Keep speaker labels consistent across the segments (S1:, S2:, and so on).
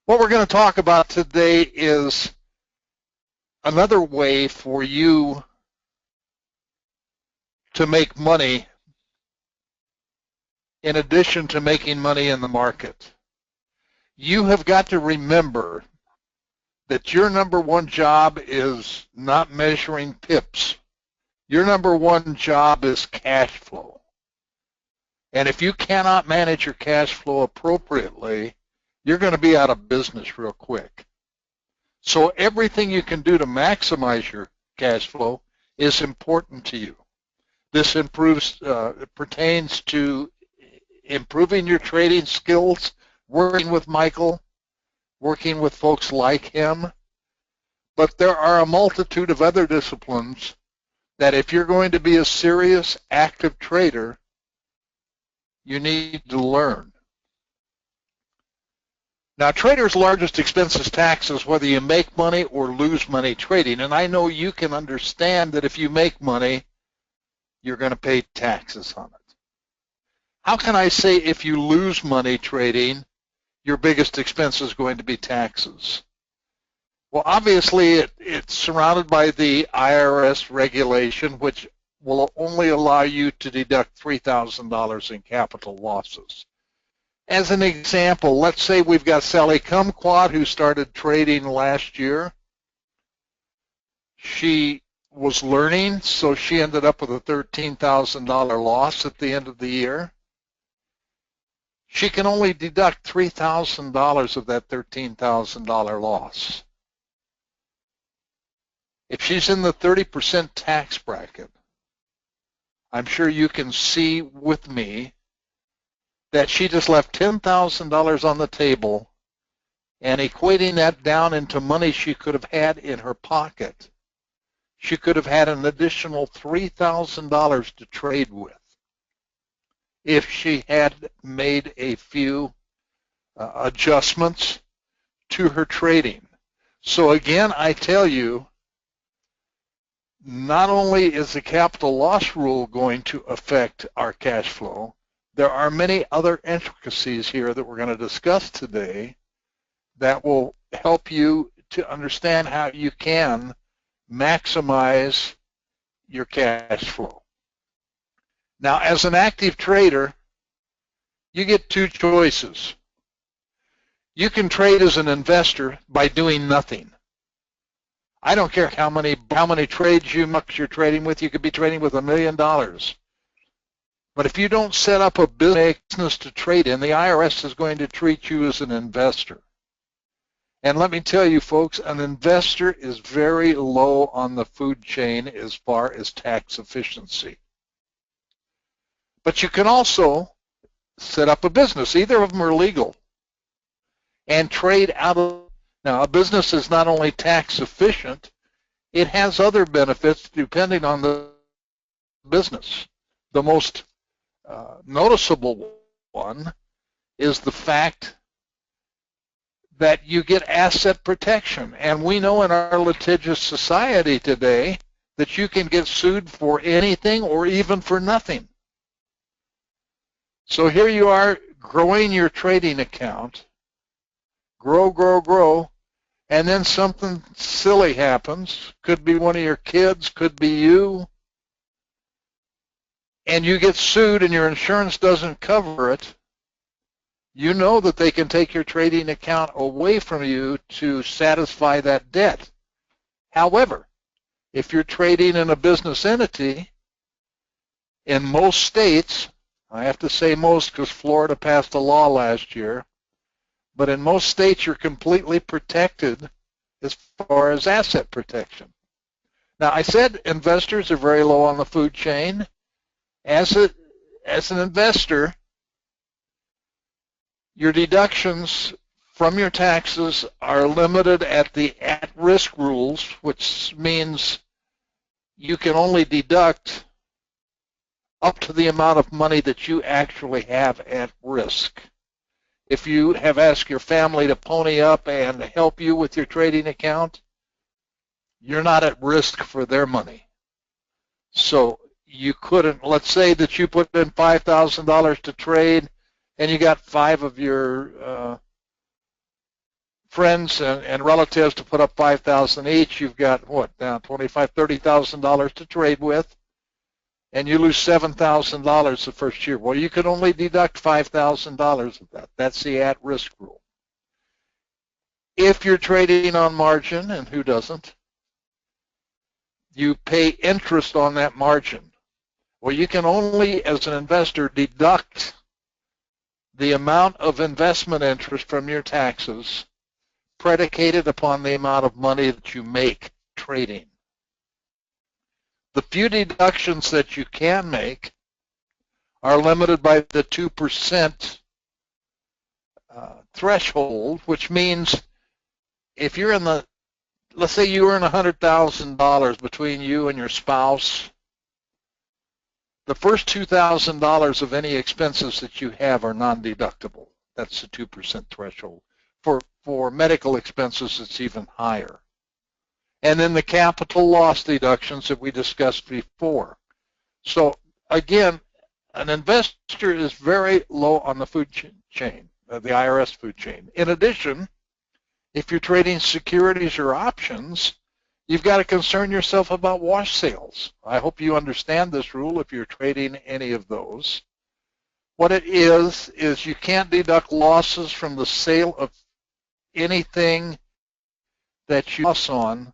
S1: What we're going to talk about today is another way for you to make money in addition to making money in the market. You have got to remember that your number one job is not measuring pips. Your number one job is cash flow. And if you cannot manage your cash flow appropriately, you're going to be out of business real quick. So everything you can do to maximize your cash flow is important to you. This pertains to improving your trading skills, working with Michael, working with folks like him. But there are a multitude of other disciplines that if you're going to be a serious, active trader, you need to learn. Now, traders' largest expense is taxes, whether you make money or lose money trading. And I know you can understand that if you make money, you're going to pay taxes on it. How can I say if you lose money trading, your biggest expense is going to be taxes? Well, obviously, it's surrounded by the IRS regulation, which will only allow you to deduct $3,000 in capital losses. As an example, let's say we've got Sally Kumquat who started trading last year. She was learning, so she ended up with a $13,000 loss at the end of the year. She can only deduct $3,000 of that $13,000 loss. If she's in the 30% tax bracket, I'm sure you can see with me that she just left $10,000 on the table, and equating that down into money she could have had in her pocket, she could have had an additional $3,000 to trade with if she had made a few adjustments to her trading. So again, I tell you, not only is the capital loss rule going to affect our cash flow, there are many other intricacies here that we're going to discuss today that will help you to understand how you can maximize your cash flow. Now, as an active trader, you get two choices. You can trade as an investor by doing nothing. I don't care how many trades you're trading with. You could be trading with $1 million. But if you don't set up a business to trade in, the IRS is going to treat you as an investor. And let me tell you, folks, an investor is very low on the food chain as far as tax efficiency. But you can also set up a business. Either of them are legal. And trade out of. Now, a business is not only tax efficient, it has other benefits depending on the business. The most noticeable one is the fact that you get asset protection. And we know in our litigious society today that you can get sued for anything or even for nothing. So here you are growing your trading account, grow, and then something silly happens. Could be one of your kids, could be you, and you get sued and your insurance doesn't cover it. You know that they can take your trading account away from you to satisfy that debt. However, if you're trading in a business entity, in most states, I have to say most because Florida passed a law last year, but in most states you're completely protected as far as asset protection. Now, I said investors are very low on the food chain. As an investor, your deductions from your taxes are limited at the at-risk rules, which means you can only deduct up to the amount of money that you actually have at risk. If you have asked your family to pony up and help you with your trading account, you're not at risk for their money. So you couldn't, let's say that you put in $5,000 to trade and you got 5 of your friends and relatives to put up $5,000 each. You've got what now, $25,000, $30,000 to trade with, and you lose $7,000 the first year. Well, you can only deduct $5,000 of that. That's the at-risk rule. If you're trading on margin, and who doesn't, you pay interest on that margin. Well, you can only, as an investor, deduct the amount of investment interest from your taxes predicated upon the amount of money that you make trading. The few deductions that you can make are limited by the 2% threshold, which means if you're in the, let's say you earn $100,000 between you and your spouse, the first $2,000 of any expenses that you have are non-deductible. That's the 2% threshold. For medical expenses, it's even higher. And then the capital loss deductions that we discussed before. So again, an investor is very low on the food chain, the IRS food chain. In addition, if you're trading securities or options, you've got to concern yourself about wash sales. I hope you understand this rule if you're trading any of those. What it is you can't deduct losses from the sale of anything that you lost on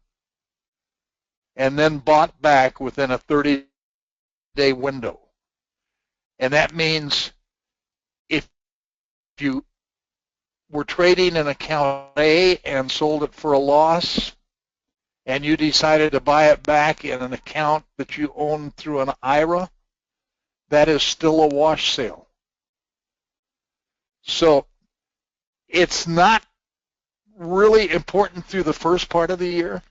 S1: and then bought back within a 30-day window. And that means if you were trading in account A and sold it for a loss, and you decided to buy it back in an account that you own through an IRA, that is still a wash sale. So it's not really important through the first part of the year,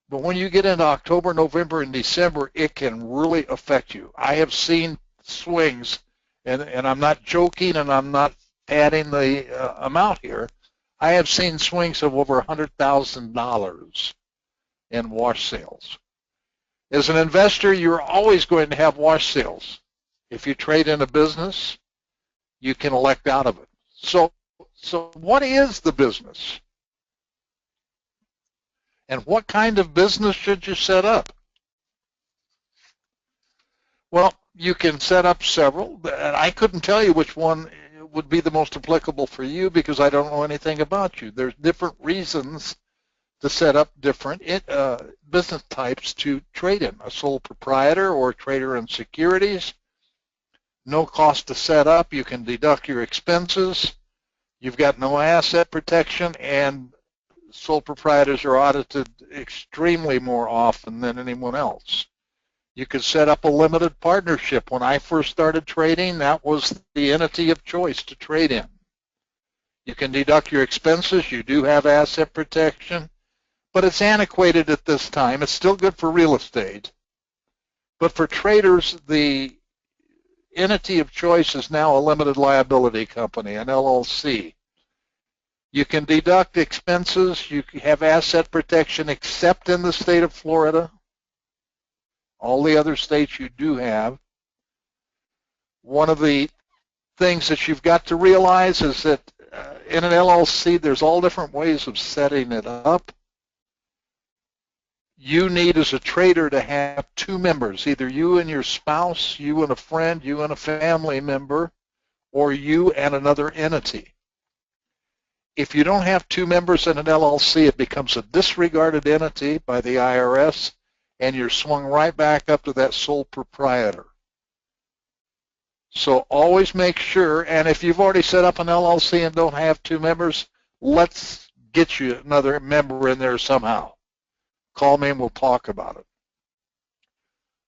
S1: but when you get into October, November, and December, it can really affect you. I have seen swings, and I'm not joking, and I'm not adding the amount here. I have seen swings of over $100,000 in wash sales. As an investor, you're always going to have wash sales. If you trade in a business, you can elect out of it. So what is the business? And what kind of business should you set up? Well, you can set up several, and I couldn't tell you which one would be the most applicable for you because I don't know anything about you. There's different reasons to set up different business types to trade in. A sole proprietor or trader in securities, no cost to set up. You can deduct your expenses. You've got no asset protection, and sole proprietors are audited extremely more often than anyone else. You could set up a limited partnership. When I first started trading, that was the entity of choice to trade in. You can deduct your expenses. You do have asset protection, but it's antiquated at this time. It's still good for real estate. But for traders, the entity of choice is now a limited liability company, an LLC. You can deduct expenses. You have asset protection except in the state of Florida. All the other states you do have. One of the things that you've got to realize is that in an LLC, there's all different ways of setting it up. You need, as a trader, to have two members, either you and your spouse, you and a friend, you and a family member, or you and another entity. If you don't have two members in an LLC, it becomes a disregarded entity by the IRS, and you're swung right back up to that sole proprietor. So always make sure, and if you've already set up an LLC and don't have two members, let's get you another member in there somehow. Call me and we'll talk about it.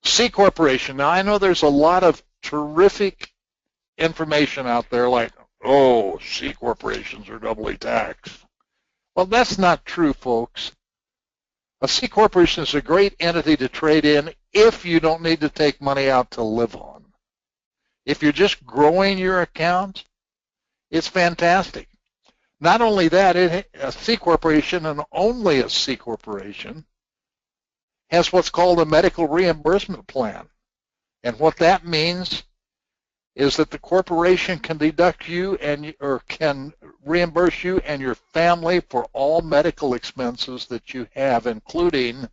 S1: C Corporation. Now, I know there's a lot of terrific information out there like, oh, C Corporations are doubly taxed. Well, that's not true, folks. A C Corporation is a great entity to trade in if you don't need to take money out to live on. If you're just growing your account, it's fantastic. Not only that, a C Corporation, and only a C Corporation, has what's called a medical reimbursement plan. And what that means is that the corporation can deduct you or can reimburse you and your family for all medical expenses that you have, including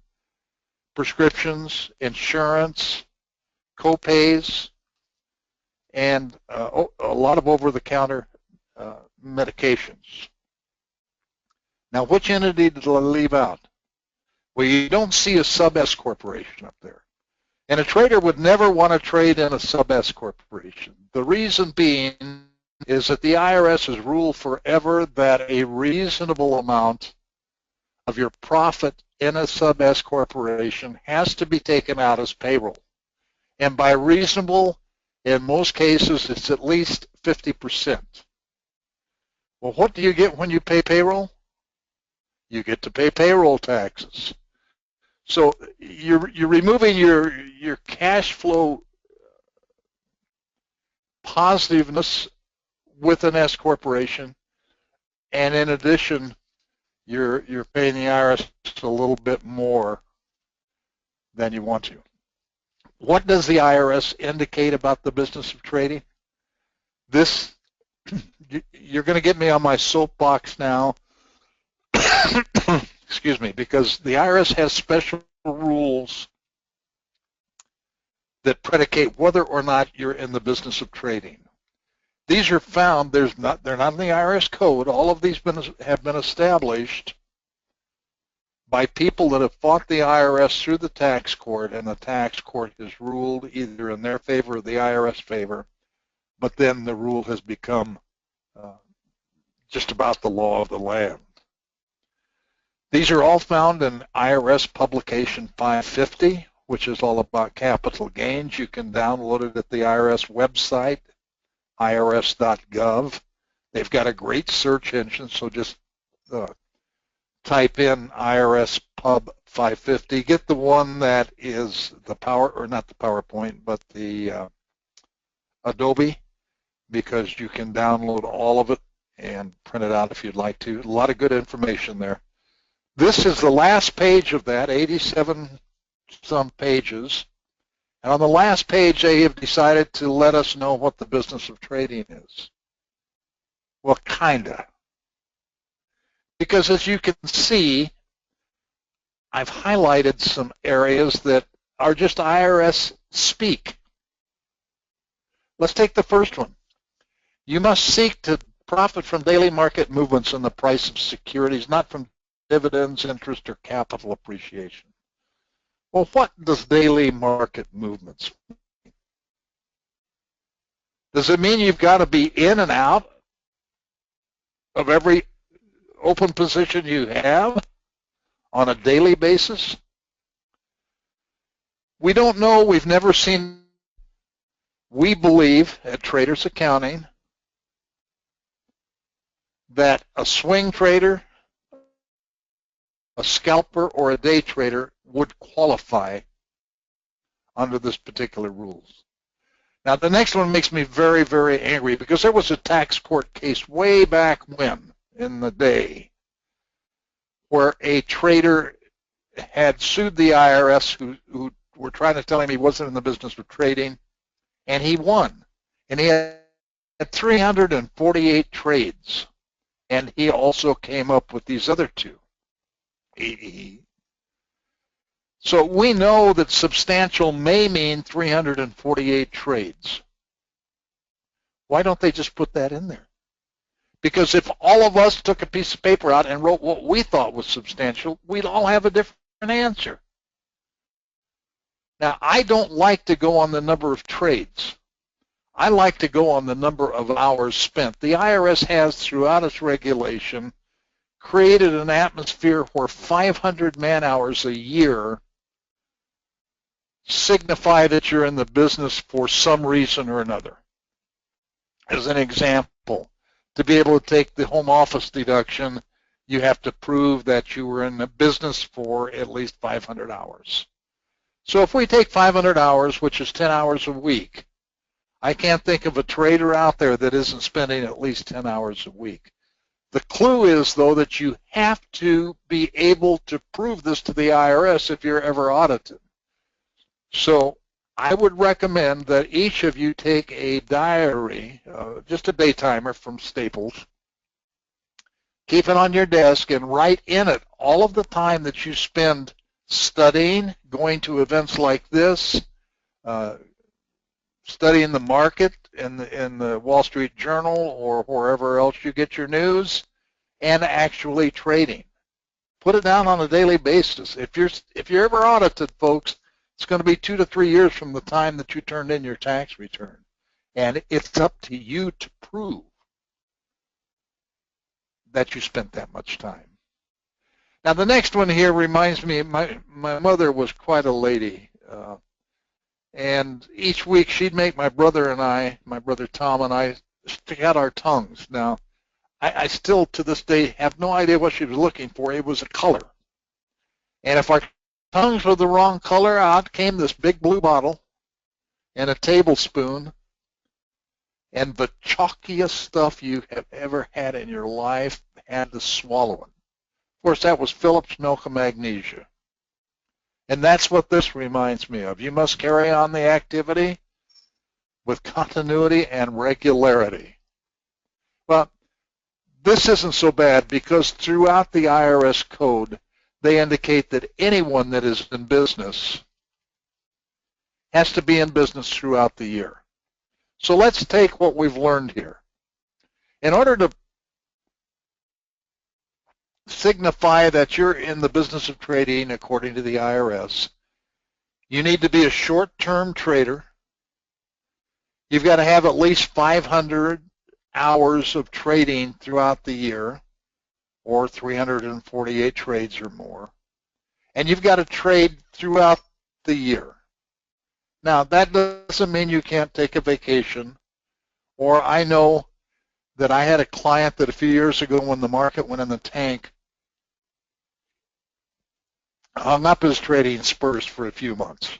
S1: prescriptions, insurance, co-pays, and a lot of over-the-counter medications. Now, which entity did I leave out? Well, you don't see a sub-S corporation up there. And a trader would never want to trade in a sub-S corporation. The reason being is that the IRS has ruled forever that a reasonable amount of your profit in a sub-S corporation has to be taken out as payroll. And by reasonable, in most cases, it's at least 50%. Well, what do you get when you pay payroll? You get to pay payroll taxes. So you're removing your cash flow positiveness with an S corporation, and in addition, you're paying the IRS a little bit more than you want to. What does the IRS indicate about the business of trading? This, you're going to get me on my soapbox now. Excuse me, because the IRS has special rules that predicate whether or not you're in the business of trading. These are found, they're not in the IRS code. All of these have been established by people that have fought the IRS through the tax court, and the tax court has ruled either in their favor or the IRS favor, but then the rule has become just about the law of the land. These are all found in IRS Publication 550, which is all about capital gains. You can download it at the IRS website, irs.gov. They've got a great search engine, so just type in IRS Pub 550. Get the one that is the not the PowerPoint, but the Adobe, because you can download all of it and print it out if you'd like to. A lot of good information there. This is the last page of that, 87-some pages. And on the last page, they have decided to let us know what the business of trading is. Well, kinda. Because as you can see, I've highlighted some areas that are just IRS speak. Let's take the first one. You must seek to profit from daily market movements in the price of securities, not from dividends, interest, or capital appreciation. Well, what does daily market movements mean? Does it mean you've got to be in and out of every open position you have on a daily basis? We don't know. We've never seen. We believe at Traders Accounting that a swing trader, a scalper, or a day trader would qualify under this particular rules. Now, the next one makes me very, very angry because there was a tax court case way back when in the day where a trader had sued the IRS who were trying to tell him he wasn't in the business of trading, and he won. And he had 348 trades, and he also came up with these other two. So we know that substantial may mean 348 trades. Why don't they just put that in there? Because if all of us took a piece of paper out and wrote what we thought was substantial, we'd all have a different answer. Now, I don't like to go on the number of trades. I like to go on the number of hours spent. The IRS has, throughout its regulation, created an atmosphere where 500 man-hours a year signify that you're in the business for some reason or another. As an example, to be able to take the home office deduction, you have to prove that you were in the business for at least 500 hours. So if we take 500 hours, which is 10 hours a week, I can't think of a trader out there that isn't spending at least 10 hours a week. The clue is, though, that you have to be able to prove this to the IRS if you're ever audited. So I would recommend that each of you take a diary, just a day timer from Staples, keep it on your desk, and write in it all of the time that you spend studying, going to events like this, studying the market in the Wall Street Journal or wherever else you get your news, and actually trading. Put it down on a daily basis. If you're ever audited, folks, it's going to be 2 to 3 years from the time that you turned in your tax return. And it's up to you to prove that you spent that much time. Now, the next one here reminds me, my mother was quite a lady. And each week she'd make my brother Tom and I, stick out our tongues. Now, I still to this day have no idea what she was looking for. It was a color. And if our tongues were the wrong color, out came this big blue bottle and a tablespoon and the chalkiest stuff you have ever had in your life, had to swallow it. Of course, that was Phillips milk of magnesia. And that's what this reminds me of. You must carry on the activity with continuity and regularity. Well, this isn't so bad because throughout the IRS code, they indicate that anyone that is in business has to be in business throughout the year. So let's take what we've learned here. In order to signify that you're in the business of trading according to the IRS, you need to be a short-term trader. You've got to have at least 500 hours of trading throughout the year, or 348 trades or more. And you've got to trade throughout the year. Now, that doesn't mean you can't take a vacation, or I know that I had a client that a few years ago when the market went in the tank hung up his trading spurs for a few months.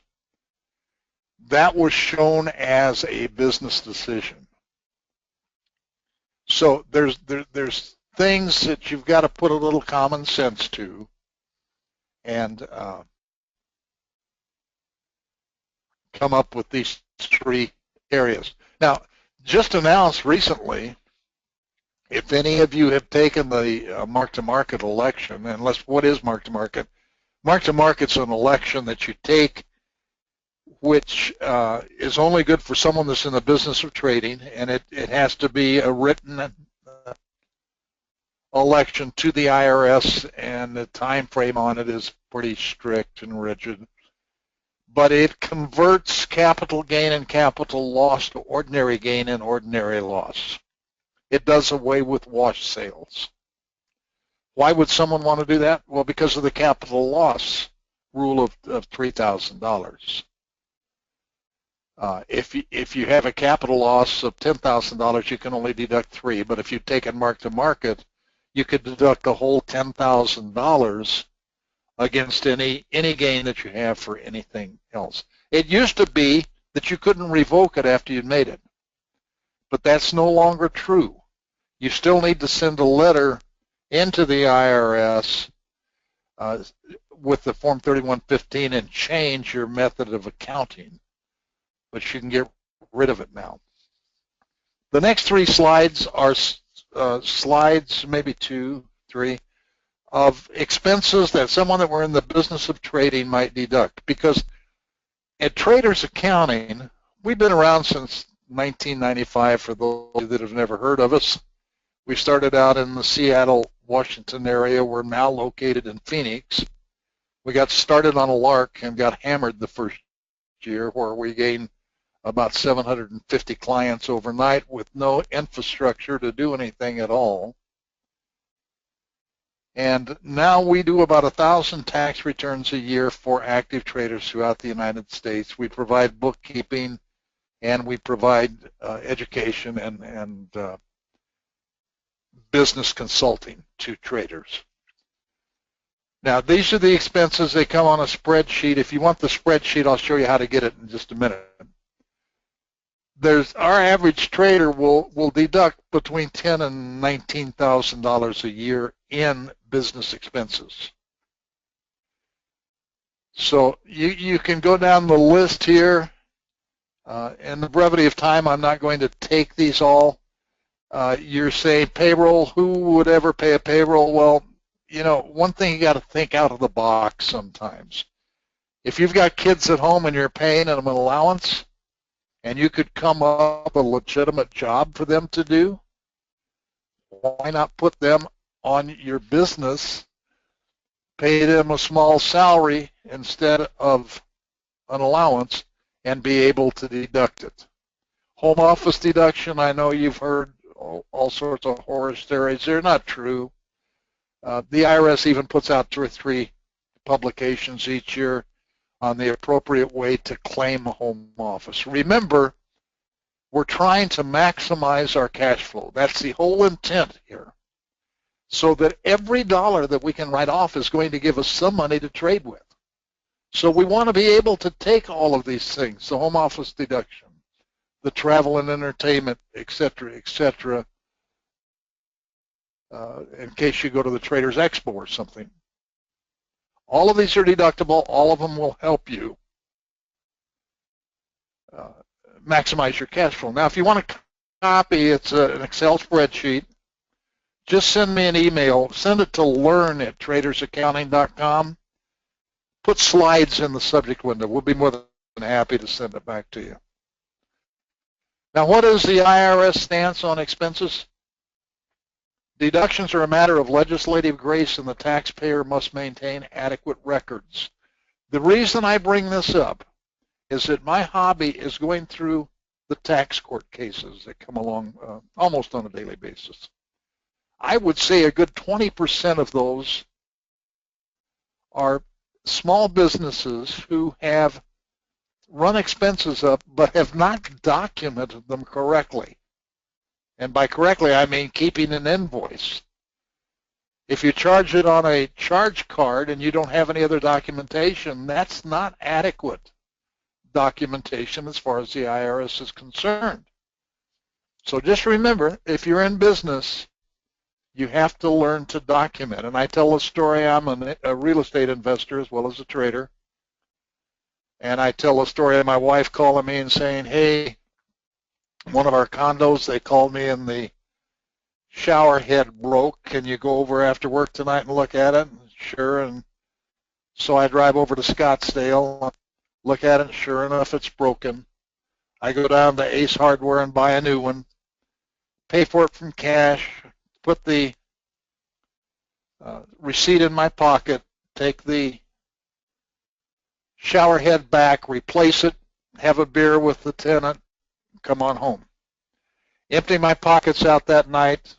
S1: That was shown as a business decision. So there's things that you've got to put a little common sense to, and come up with these 3 areas. Now, just announced recently, if any of you have taken the MarktoMarket election, and what is MarktoMarket? MarktoMarket's an election that you take which is only good for someone that's in the business of trading, and it has to be a written election to the IRS, and the time frame on it is pretty strict and rigid. But it converts capital gain and capital loss to ordinary gain and ordinary loss. It does away with wash sales. Why would someone want to do that? Well, because of the capital loss rule of $3,000. If you have a capital loss of $10,000, you can only deduct $3. But if you take it mark-to-market, you could deduct the whole $10,000 against any gain that you have for anything else. It used to be that you couldn't revoke it after you'd made it, but that's no longer true. You still need to send a letter into the IRS with the Form 3115 and change your method of accounting, but you can get rid of it now. The next 3 slides are slides, maybe 2, 3, of expenses that someone that were in the business of trading might deduct. Because at Traders Accounting, we've been around since 1995 for those that have never heard of us. We started out in the Seattle, Washington area. We're now located in Phoenix. We got started on a lark and got hammered the first year, where we gained about 750 clients overnight with no infrastructure to do anything at all. And now we do about 1,000 tax returns a year for active traders throughout the United States. We provide bookkeeping, and we provide education and business consulting to traders. Now, these are the expenses. They come on a spreadsheet. If you want the spreadsheet, I'll show you how to get it in just a minute. Our average trader will deduct between $10,000 and $19,000 a year in business expenses. So you can go down the list here In the brevity of time, I'm not going to take these all. You're saying payroll, who would ever pay a payroll? Well, you know, one thing you got to think out of the box sometimes. If you've got kids at home and you're paying them an allowance, and you could come up with a legitimate job for them to do, why not put them on your business, pay them a small salary instead of an allowance, and be able to deduct it? Home office deduction, I know you've heard all sorts of horror stories. They're not true. The IRS even puts out 2 or 3 publications each year on the appropriate way to claim a home office. Remember, we're trying to maximize our cash flow. That's the whole intent here. So that every dollar that we can write off is going to give us some money to trade with. So we want to be able to take all of these things, the home office deduction, the travel and entertainment, et cetera, in case you go to the Traders Expo or something. All of these are deductible. All of them will help you maximize your cash flow. Now, if you want to copy, it's an Excel spreadsheet. Just send me an email. Send it to learn@tradersaccounting.com. Put slides in the subject window. We'll be more than happy to send it back to you. Now, what is the IRS stance on expenses? Deductions are a matter of legislative grace, and the taxpayer must maintain adequate records. The reason I bring this up is that my hobby is going through the tax court cases that come along almost on a daily basis. I would say a good 20% of those are small businesses who have run expenses up but have not documented them correctly. And by correctly, I mean keeping an invoice. If you charge it on a charge card and you don't have any other documentation, that's not adequate documentation as far as the IRS is concerned. So just remember, if you're in business, you have to learn to document. And I tell a story. I'm a real estate investor as well as a trader. And I tell a story of my wife calling me and saying, hey, one of our condos, they called me and the shower head broke. Can you go over after work tonight and look at it? Sure. And so I drive over to Scottsdale, look at it. Sure enough, it's broken. I go down to Ace Hardware and buy a new one, pay for it from cash, put the receipt in my pocket, take the shower head back, replace it, have a beer with the tenant, come on home. Empty my pockets out that night,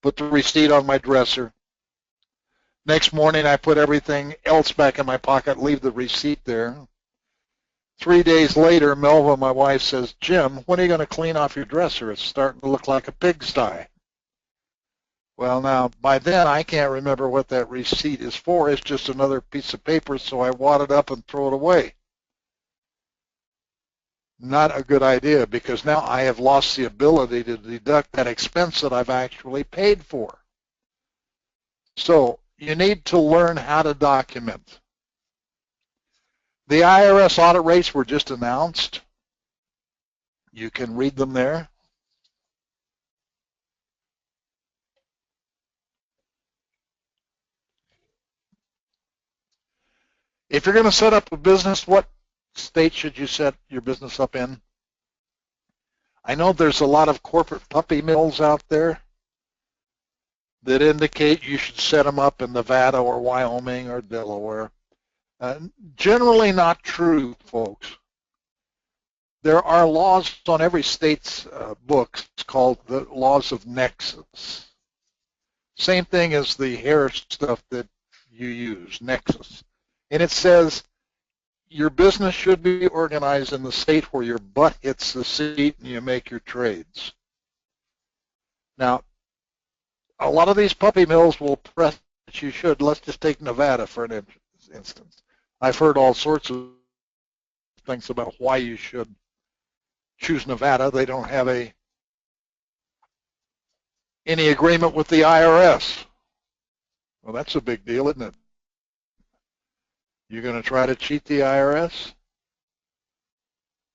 S1: put the receipt on my dresser. Next morning, I put everything else back in my pocket, leave the receipt there. 3 days later, Melva, my wife, says, Jim, when are you going to clean off your dresser? It's starting to look like a pigsty. Well, now, by then, I can't remember what that receipt is for. It's just another piece of paper, so I wad it up and throw it away. Not a good idea, because now I have lost the ability to deduct that expense that I've actually paid for. So you need to learn how to document. The IRS audit rates were just announced. You can read them there. If you're going to set up a business, what state should you set your business up in? I know there's a lot of corporate puppy mills out there that indicate you should set them up in Nevada or Wyoming or Delaware. Generally not true, folks. There are laws on every state's books called the laws of nexus. Same thing as the hair stuff that you use, nexus. And it says your business should be organized in the state where your butt hits the seat and you make your trades. Now, a lot of these puppy mills will press that you should. Let's just take Nevada for an instance. I've heard all sorts of things about why you should choose Nevada. They don't have any agreement with the IRS. Well, that's a big deal, isn't it? You're going to try to cheat the IRS?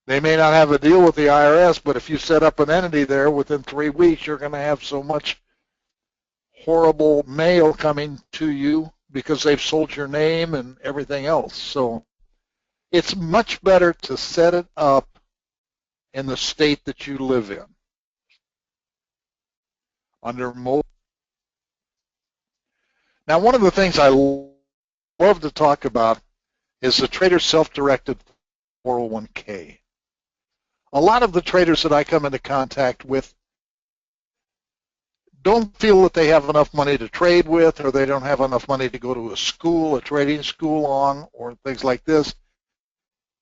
S1: They may not have a deal with the IRS, but if you set up an entity there, within 3 weeks, you're going to have so much horrible mail coming to you because they've sold your name and everything else. So it's much better to set it up in the state that you live in. Now, one of the things I love to talk about is the trader self-directed 401k. A lot of the traders that I come into contact with don't feel that they have enough money to trade with, or they don't have enough money to go to a school, a trading school on, or things like this.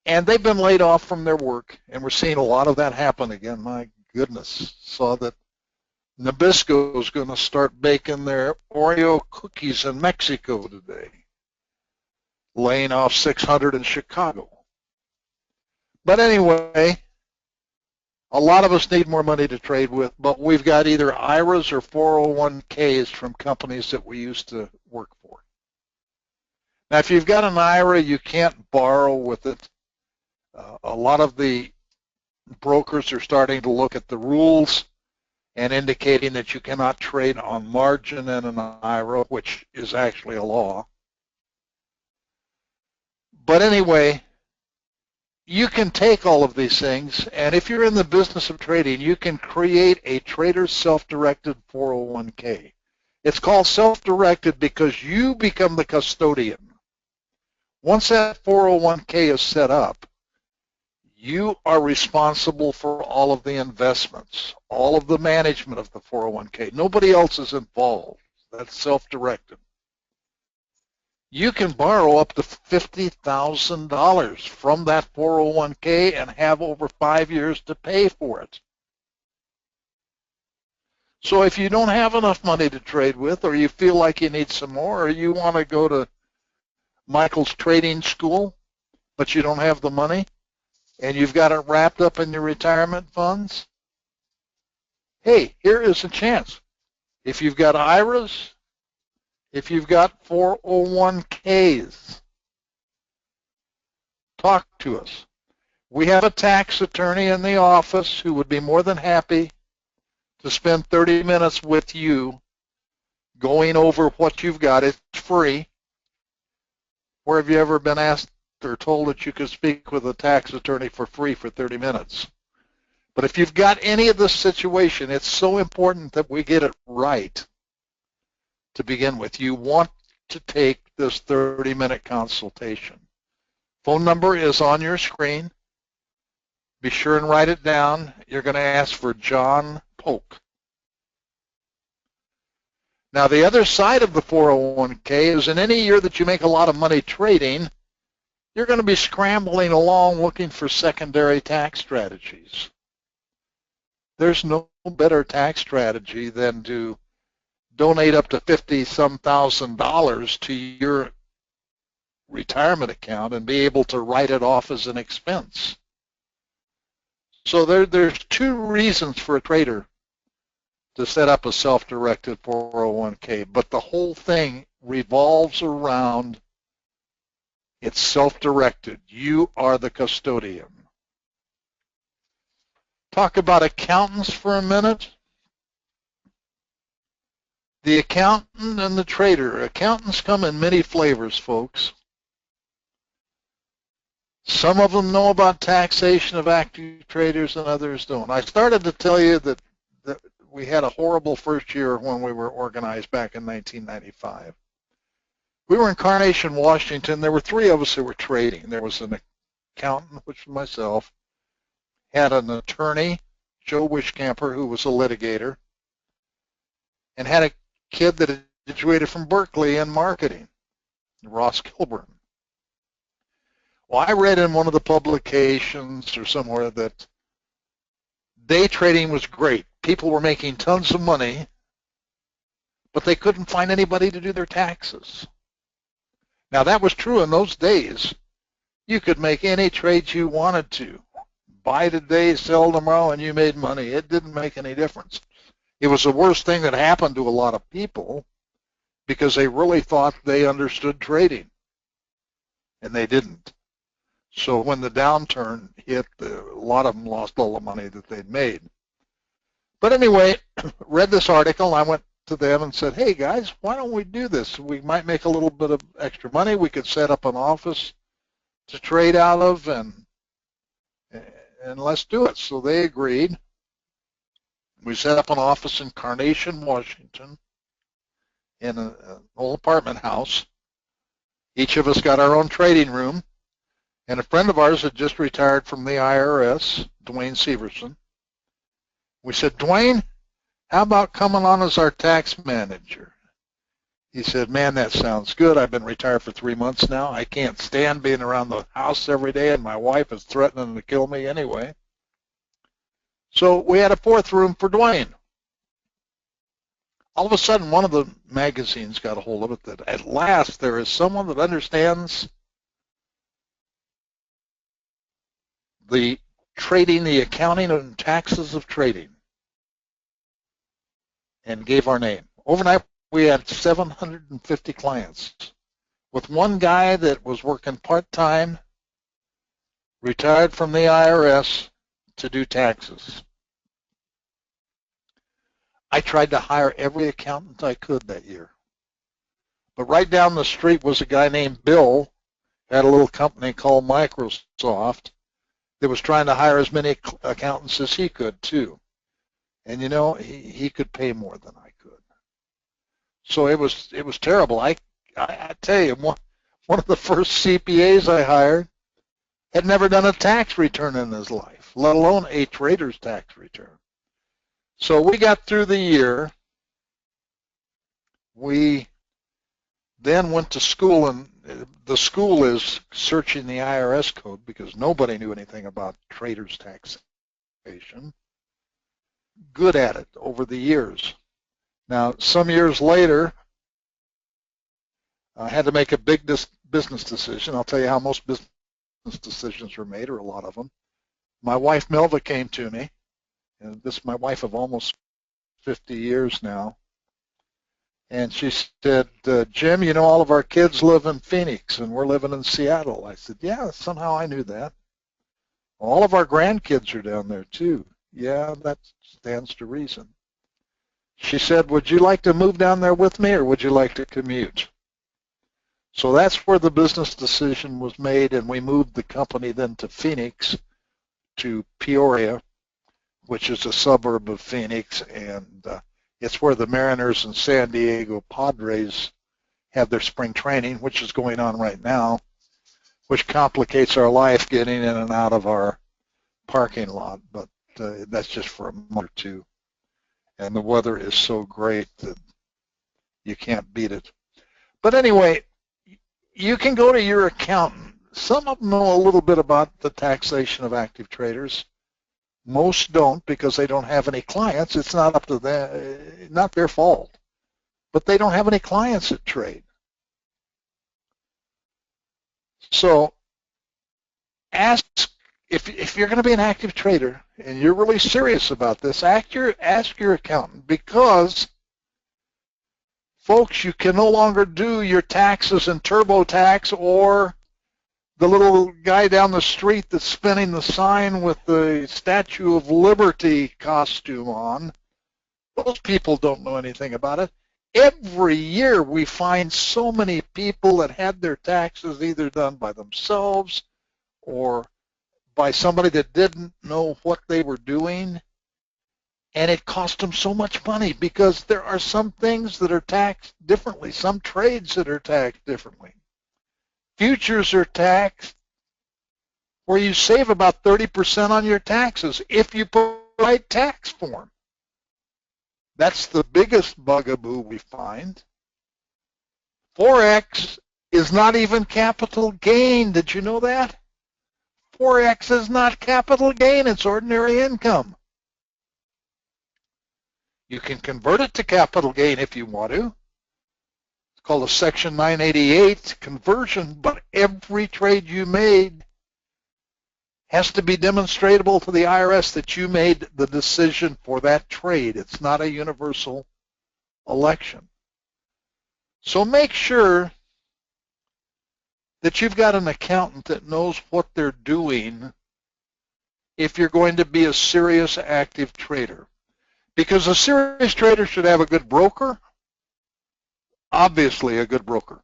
S1: And they've been laid off from their work, and we're seeing a lot of that happen again. My goodness, saw that Nabisco is going to start baking their Oreo cookies in Mexico today, laying off 600 in Chicago. But anyway, a lot of us need more money to trade with, but we've got either IRAs or 401ks from companies that we used to work for. Now, if you've got an IRA, you can't borrow with it. A lot of the brokers are starting to look at the rules and indicating that you cannot trade on margin in an IRA, which is actually a law. But anyway, you can take all of these things, and if you're in the business of trading, you can create a trader's self-directed 401k. It's called self-directed because you become the custodian. Once that 401k is set up, you are responsible for all of the investments, all of the management of the 401k. Nobody else is involved. That's self-directed. You can borrow up to $50,000 from that 401k and have over 5 years to pay for it. So if you don't have enough money to trade with, or you feel like you need some more, or you want to go to Michael's trading school, but you don't have the money, and you've got it wrapped up in your retirement funds, hey, here is a chance. If you've got IRAs, if you've got 401ks, talk to us. We have a tax attorney in the office who would be more than happy to spend 30 minutes with you going over what you've got. It's free. Where have you ever been asked or told that you could speak with a tax attorney for free for 30 minutes? But if you've got any of this situation, it's so important that we get it right to begin with. You want to take this 30-minute consultation. Phone number is on your screen. Be sure and write it down. You're going to ask for John Polk. Now, the other side of the 401k is in any year that you make a lot of money trading, you're going to be scrambling along looking for secondary tax strategies. There's no better tax strategy than to donate up to $50-some thousand to your retirement account and be able to write it off as an expense. So there's two reasons for a trader to set up a self-directed 401k, but the whole thing revolves around it's self-directed. You are the custodian. Talk about accountants for a minute. The accountant and the trader. Accountants come in many flavors, folks. Some of them know about taxation of active traders and others don't. I started to tell you that we had a horrible first year when we were organized back in 1995. We were in Carnation, Washington. There were three of us who were trading. There was an accountant, which was myself, had an attorney, Joe Wishcamper, who was a litigator, and had a kid that had graduated from Berkeley in marketing, Ross Kilburn. Well, I read in one of the publications or somewhere that day trading was great. People were making tons of money, but they couldn't find anybody to do their taxes. Now, that was true in those days. You could make any trades you wanted to. Buy today, sell tomorrow, and you made money. It didn't make any difference. It was the worst thing that happened to a lot of people because they really thought they understood trading, and they didn't. So when the downturn hit, a lot of them lost all the money that they'd made. But anyway, read this article. I went to them and said, hey, guys, why don't we do this? We might make a little bit of extra money. We could set up an office to trade out of, and let's do it. So they agreed. We set up an office in Carnation, Washington, in an old apartment house. Each of us got our own trading room, and a friend of ours had just retired from the IRS, Dwayne Severson. We said, Dwayne, how about coming on as our tax manager? He said, man, that sounds good. I've been retired for 3 months now. I can't stand being around the house every day, and my wife is threatening to kill me anyway. So we had a fourth room for Dwayne. All of a sudden, one of the magazines got a hold of it that at last there is someone that understands the trading, the accounting and taxes of trading, and gave our name. Overnight, we had 750 clients, with one guy that was working part-time, retired from the IRS to do taxes. I tried to hire every accountant I could that year. But right down the street was a guy named Bill, had a little company called Microsoft, that was trying to hire as many accountants as he could too. And you know, he could pay more than I could. So it was terrible. I tell you, one of the first CPAs I hired had never done a tax return in his life, let alone a trader's tax return. So we got through the year. We then went to school, and the school is searching the IRS code because nobody knew anything about traders' taxation. Good at it over the years. Now, some years later, I had to make a big business decision. I'll tell you how most business decisions are made, or a lot of them. My wife, Melva, came to me, and this is my wife of almost 50 years now, and she said, Jim, you know, all of our kids live in Phoenix, and we're living in Seattle. I said, yeah, somehow I knew that. All of our grandkids are down there, too. Yeah, that stands to reason. She said, would you like to move down there with me, or would you like to commute? So that's where the business decision was made, and we moved the company then to Phoenix, to Peoria, which is a suburb of Phoenix, and it's where the Mariners and San Diego Padres have their spring training, which is going on right now, which complicates our life getting in and out of our parking lot, but that's just for a month or two. And the weather is so great that you can't beat it. But anyway, you can go to your accountant. Some of them know a little bit about the taxation of active traders. Most don't, because they don't have any clients. It's not up to them, not their fault. But they don't have any clients that trade. So ask, if you're going to be an active trader and you're really serious about this, ask your accountant, because folks, you can no longer do your taxes in TurboTax or the little guy down the street that's spinning the sign with the Statue of Liberty costume on. Those people don't know anything about it. Every year we find so many people that had their taxes either done by themselves or by somebody that didn't know what they were doing, and it cost them so much money because there are some things that are taxed differently, some trades that are taxed differently. Futures are taxed where you save about 30% on your taxes if you put the right tax form. That's the biggest bugaboo we find. Forex is not even capital gain. Did you know that? Forex is not capital gain. It's ordinary income. You can convert it to capital gain if you want to. It's called a Section 988 conversion, but every trade you made has to be demonstratable to the IRS that you made the decision for that trade. It's not a universal election. So make sure that you've got an accountant that knows what they're doing if you're going to be a serious active trader. Because a serious trader should have a good broker, obviously a good broker,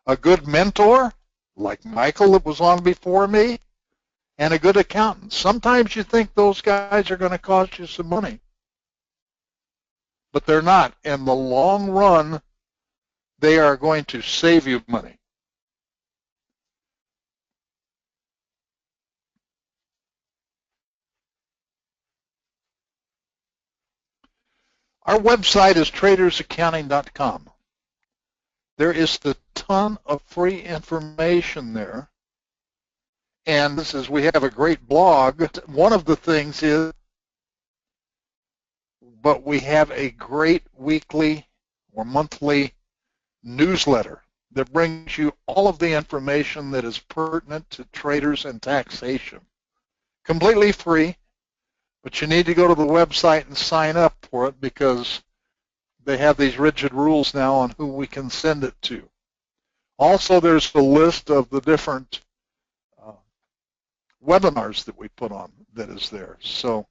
S1: a good mentor, like Michael that was on before me, and a good accountant. Sometimes you think those guys are going to cost you some money, but they're not. In the long run, they are going to save you money. Our website is tradersaccounting.com. There is a ton of free information there. And this is, we have a great blog. One of the things is, but we have a great weekly or monthly newsletter that brings you all of the information that is pertinent to traders and taxation. Completely free, but you need to go to the website and sign up for it because they have these rigid rules now on who we can send it to. Also, there's a list of the different webinars that we put on that is there. So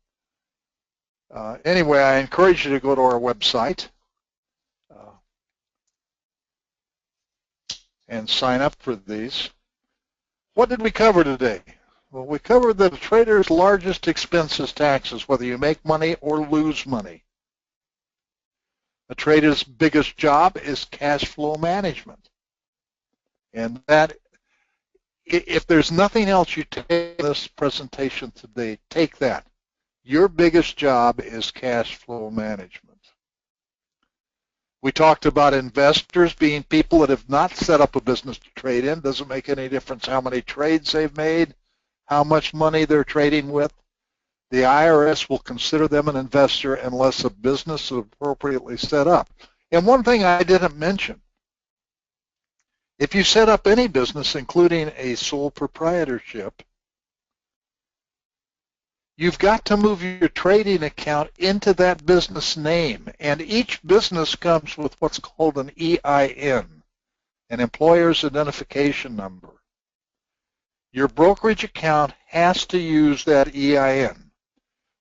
S1: anyway, I encourage you to go to our website and sign up for these. What did we cover today? Well, we covered that a trader's largest expense is taxes, whether you make money or lose money. A trader's biggest job is cash flow management. And that, if there's nothing else you take in this presentation today, take that. Your biggest job is cash flow management. We talked about investors being people that have not set up a business to trade in. Doesn't make any difference how many trades they've made, how much money they're trading with. The IRS will consider them an investor unless a business is appropriately set up. And one thing I didn't mention, if you set up any business, including a sole proprietorship, you've got to move your trading account into that business name. And each business comes with what's called an EIN, an employer's identification number. Your brokerage account has to use that EIN.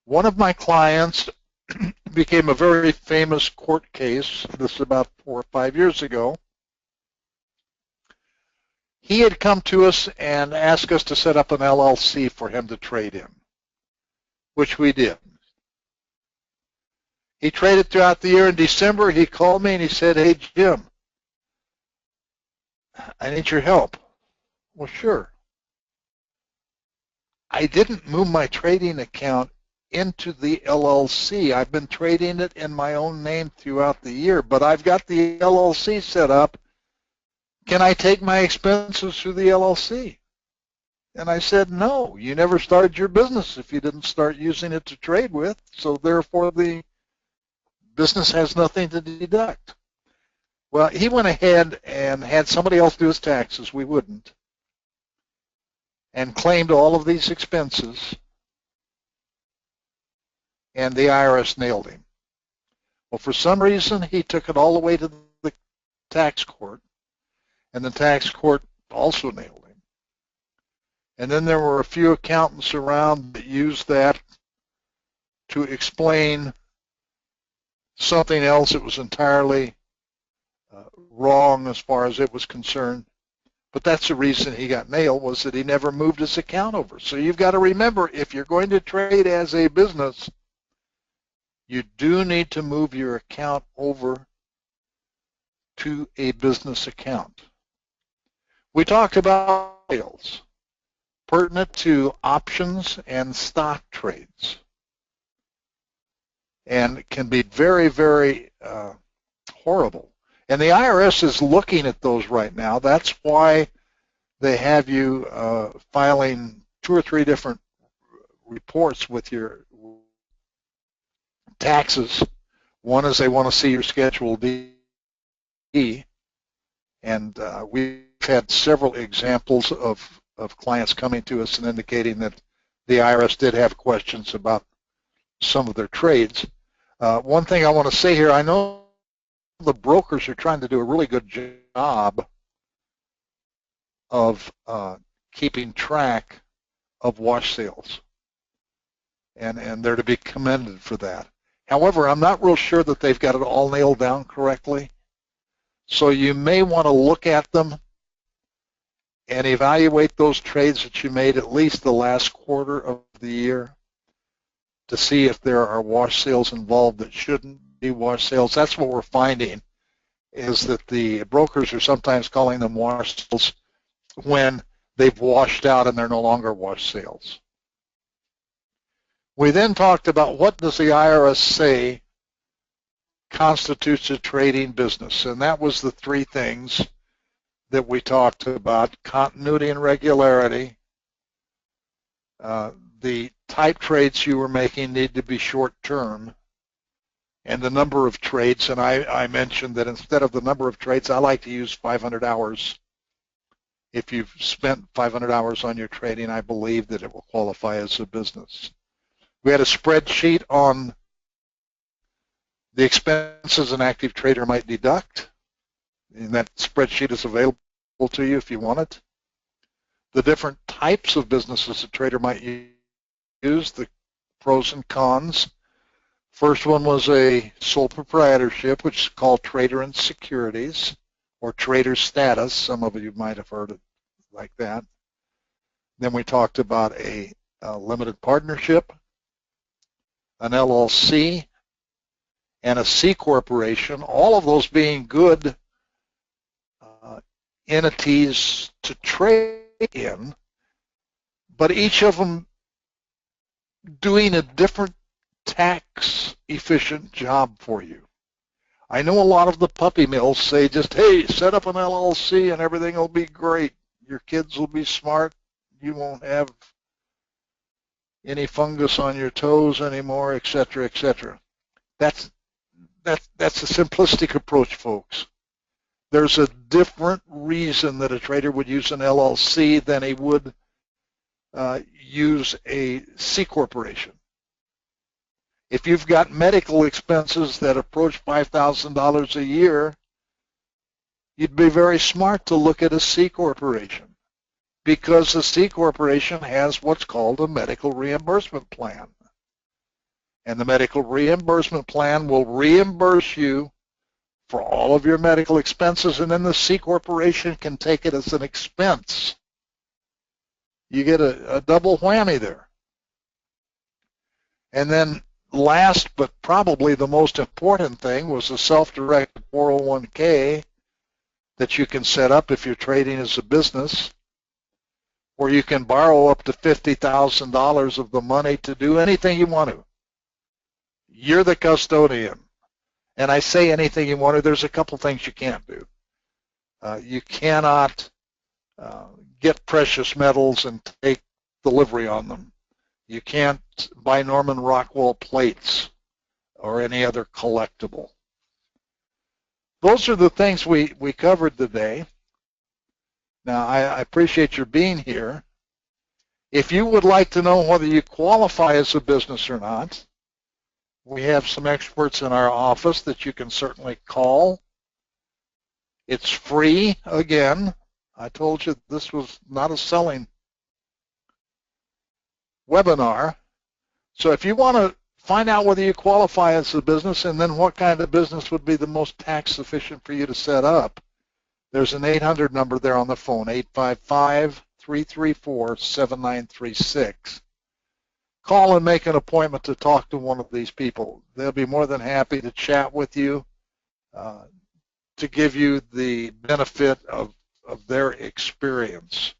S1: One of my clients became a very famous court case, this is about 4 or 5 years ago. He had come to us and asked us to set up an LLC for him to trade in, which we did. He traded throughout the year. In December, he called me and he said, "Hey, Jim, I need your help." Well, sure. I didn't move my trading account into the LLC. I've been trading it in my own name throughout the year, but I've got the LLC set up. Can I take my expenses through the LLC? And I said, no, you never started your business if you didn't start using it to trade with, so therefore the business has nothing to deduct. Well, he went ahead and had somebody else do his taxes, we wouldn't, and claimed all of these expenses, and the IRS nailed him. Well, for some reason, he took it all the way to the tax court, and the tax court also nailed him. And then there were a few accountants around that used that to explain something else that was entirely wrong as far as it was concerned. But that's the reason he got nailed, was that he never moved his account over. So you've got to remember, if you're going to trade as a business, you do need to move your account over to a business account. We talked about sales pertinent to options and stock trades, and it can be very, very horrible. And the IRS is looking at those right now. That's why they have you filing 2 or 3 different reports with your taxes. One is they want to see your Schedule D, and we've had several examples of clients coming to us and indicating that the IRS did have questions about some of their trades. One thing I want to say here, I know the brokers are trying to do a really good job of keeping track of wash sales, and they're to be commended for that. However, I'm not real sure that they've got it all nailed down correctly, so you may want to look at them and evaluate those trades that you made at least the last quarter of the year to see if there are wash sales involved that shouldn't be wash sales. That's what we're finding, is that the brokers are sometimes calling them wash sales when they've washed out and they're no longer wash sales. We then talked about what does the IRS say constitutes a trading business, and that was the three things that we talked about: continuity and regularity. The type trades you were making need to be short-term, and the number of trades. And I mentioned that instead of the number of trades, I like to use 500 hours. If you've spent 500 hours on your trading, I believe that it will qualify as a business. We had a spreadsheet on the expenses an active trader might deduct, and that spreadsheet is available to you if you want it. The different types of businesses a trader might use, the pros and cons. First one was a sole proprietorship, which is called trader in securities, or trader status. Some of you might have heard it like that. Then we talked about a limited partnership, an LLC, and a C corporation, all of those being good entities to trade in, but each of them doing a different tax efficient job for you. I know a lot of the puppy mills say just, hey, set up an LLC and everything will be great. Your kids will be smart. You won't have any fungus on your toes anymore, etc., etc. That's a simplistic approach, folks. There's a different reason that a trader would use an LLC than he would use a C corporation. If you've got medical expenses that approach $5,000 a year, you'd be very smart to look at a C corporation, because the C corporation has what's called a medical reimbursement plan. And the medical reimbursement plan will reimburse you for all of your medical expenses, and then the C corporation can take it as an expense. You get a double whammy there. And then last but probably the most important thing was a self-directed 401k that you can set up if you're trading as a business, where you can borrow up to $50,000 of the money to do anything you want to. You're the custodian. And I say anything you want to, there's a couple things you can't do. You cannot get precious metals and take delivery on them. You can't buy Norman Rockwell plates or any other collectible. Those are the things we covered today. Now, I appreciate your being here. If you would like to know whether you qualify as a business or not, we have some experts in our office that you can certainly call. It's free. Again, I told you this was not a selling webinar. So if you want to find out whether you qualify as a business and then what kind of business would be the most tax efficient for you to set up, there's an 800 number there on the phone, 855-334-7936. Call and make an appointment to talk to one of these people. They'll be more than happy to chat with you, to give you the benefit of their experience.